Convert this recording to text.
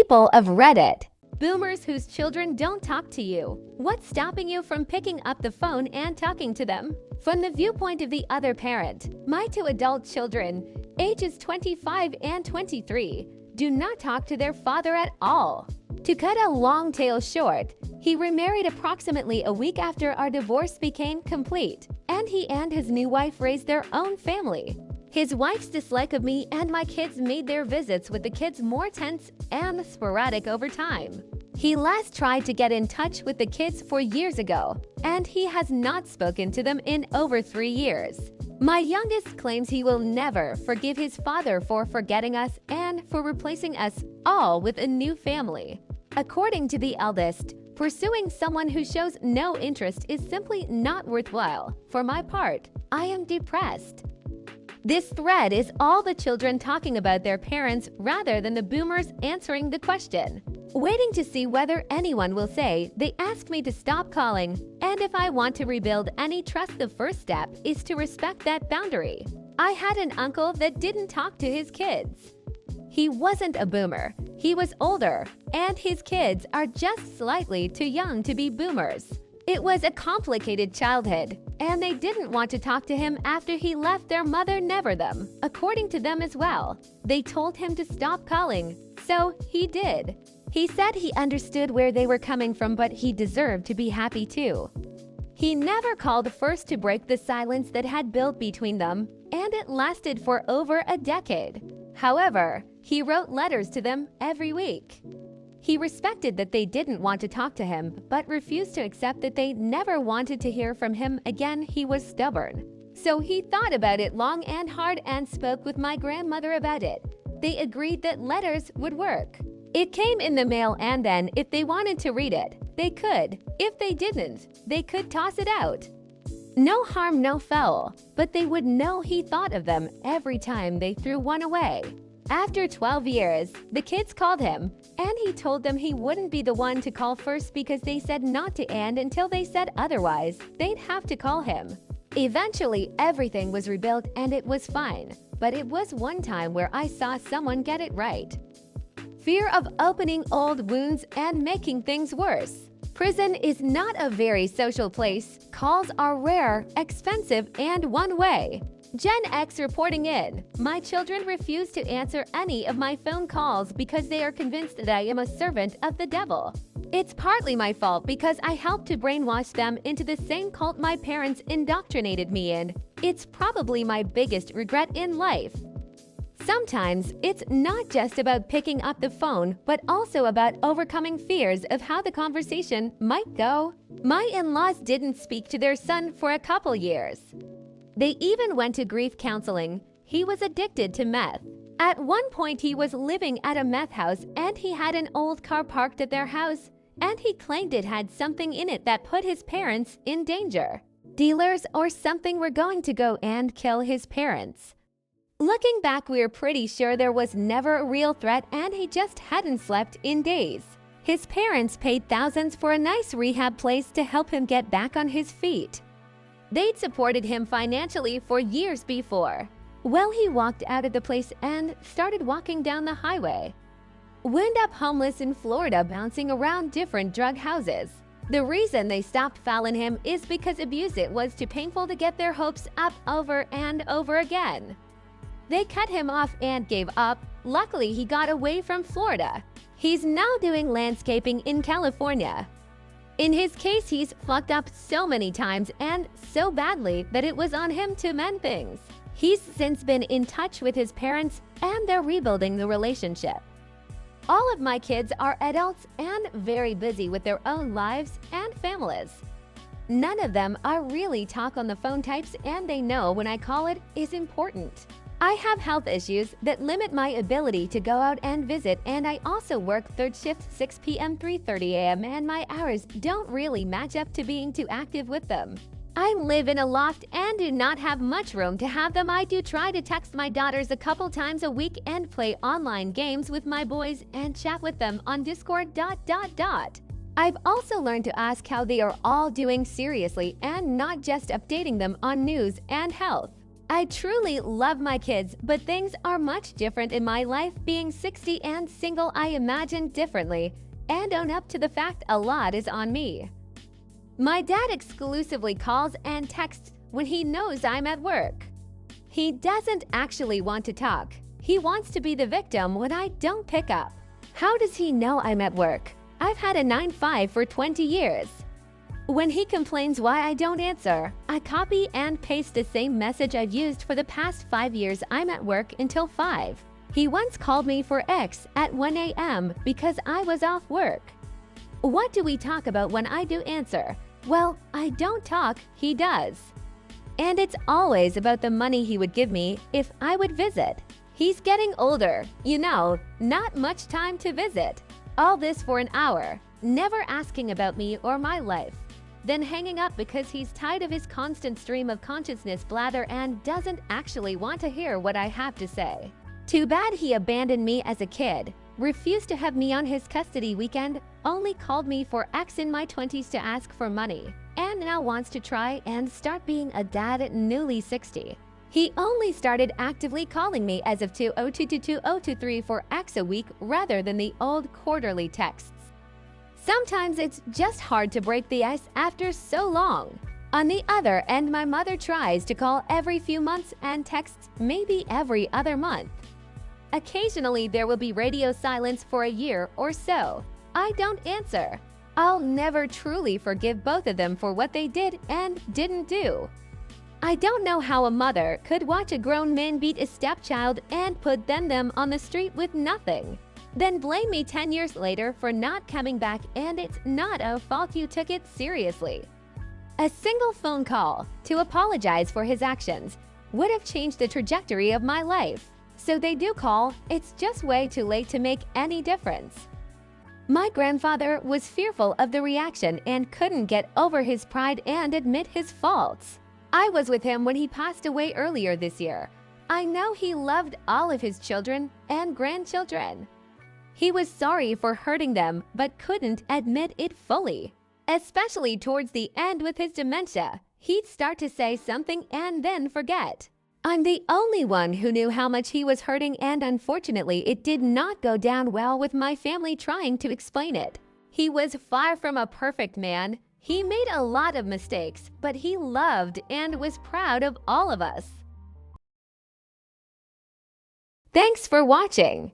People of Reddit. Boomers whose children don't talk to you. What's stopping you from picking up the phone and talking to them? From the viewpoint of the other parent, my two adult children, ages 25 and 23, do not talk to their father at all. To cut a long tale short, he remarried approximately a week after our divorce became complete, and he and his new wife raised their own family. His wife's dislike of me and my kids made their visits with the kids more tense and sporadic over time. He last tried to get in touch with the kids 4 years ago, and he has not spoken to them in over 3 years. My youngest claims he will never forgive his father for forgetting us and for replacing us all with a new family. According to the eldest, pursuing someone who shows no interest is simply not worthwhile. For my part, I am depressed. This thread is all the children talking about their parents rather than the boomers answering the question. Waiting to see whether anyone will say they asked me to stop calling, and if I want to rebuild any trust, the first step is to respect that boundary. I had an uncle that didn't talk to his kids. He wasn't a boomer, he was older, and his kids are just slightly too young to be boomers. It was a complicated childhood, and they didn't want to talk to him after he left their mother never them, according to them as well. They told him to stop calling, so he did. He said he understood where they were coming from, but he deserved to be happy too. He never called first to break the silence that had built between them, and it lasted for over a decade. However, he wrote letters to them every week. He respected that they didn't want to talk to him, but refused to accept that they never wanted to hear from him again. He was stubborn. So he thought about it long and hard and spoke with my grandmother about it. They agreed that letters would work. It came in the mail, and then if they wanted to read it, they could. If they didn't, they could toss it out. No harm, no foul, but they would know he thought of them every time they threw one away. After 12 years, the kids called him, and he told them he wouldn't be the one to call first because they said not to, and until they said otherwise, they'd have to call him. Eventually, everything was rebuilt and it was fine, but it was one time where I saw someone get it right. Fear of opening old wounds and making things worse. Prison is not a very social place. Calls are rare, expensive, and one way. Gen X reporting in. My children refuse to answer any of my phone calls because they are convinced that I am a servant of the devil. It's partly my fault because I helped to brainwash them into the same cult my parents indoctrinated me in. It's probably my biggest regret in life. Sometimes it's not just about picking up the phone, but also about overcoming fears of how the conversation might go. My in-laws didn't speak to their son for a couple years. They even went to grief counseling. He was addicted to meth. At one point, he was living at a meth house, and he had an old car parked at their house, and he claimed it had something in it that put his parents in danger. Dealers or something were going to go and kill his parents. Looking back, we're pretty sure there was never a real threat, and he just hadn't slept in days. His parents paid thousands for a nice rehab place to help him get back on his feet. They'd supported him financially for years before. Well, he walked out of the place and started walking down the highway. Wound up homeless in Florida, bouncing around different drug houses. The reason they stopped fouling him is because abuse it was too painful to get their hopes up over and over again. They cut him off and gave up. Luckily, he got away from Florida. He's now doing landscaping in California. In his case, he's fucked up so many times and so badly that it was on him to mend things. He's since been in touch with his parents, and they're rebuilding the relationship. All of my kids are adults and very busy with their own lives and families. None of them are really talk on the phone types, and they know when I call it is important. I have health issues that limit my ability to go out and visit, and I also work third shift 6 p.m. 3:30 a.m. and my hours don't really match up to being too active with them. I live in a loft and do not have much room to have them. I do try to text my daughters a couple times a week and play online games with my boys and chat with them on Discord. I've also learned to ask how they are all doing seriously and not just updating them on news and health. I truly love my kids, but things are much different in my life. Being 60 and single, I imagine differently and own up to the fact a lot is on me. My dad exclusively calls and texts when he knows I'm at work. He doesn't actually want to talk. He wants to be the victim when I don't pick up. How does he know I'm at work? I've had a 9-5 for 20 years. When he complains why I don't answer, I copy and paste the same message I've used for the past 5 years. I'm at work until 5. He once called me for X at 1 a.m. because I was off work. What do we talk about when I do answer? Well, I don't talk, he does. And it's always about the money he would give me if I would visit. He's getting older, not much time to visit. All this for an hour, never asking about me or my life. Then hanging up because he's tired of his constant stream of consciousness blather and doesn't actually want to hear what I have to say. Too bad he abandoned me as a kid, refused to have me on his custody weekend, only called me for X in my 20s to ask for money, and now wants to try and start being a dad at newly 60. He only started actively calling me as of 2022-2023 for X a week rather than the old quarterly texts. Sometimes it's just hard to break the ice after so long. On the other end, my mother tries to call every few months and texts maybe every other month. Occasionally, there will be radio silence for a year or so. I don't answer. I'll never truly forgive both of them for what they did and didn't do. I don't know how a mother could watch a grown man beat a stepchild and put them on the street with nothing. Then blame me 10 years later for not coming back, and it's not a fault, you took it seriously. A single phone call to apologize for his actions would have changed the trajectory of my life. So they do call, it's just way too late to make any difference. My grandfather was fearful of the reaction and couldn't get over his pride and admit his faults. I was with him when he passed away earlier this year. I know he loved all of his children and grandchildren. He was sorry for hurting them, but couldn't admit it fully. Especially towards the end with his dementia, he'd start to say something and then forget. I'm the only one who knew how much he was hurting, and unfortunately, it did not go down well with my family trying to explain it. He was far from a perfect man. He made a lot of mistakes, but he loved and was proud of all of us. Thanks for watching.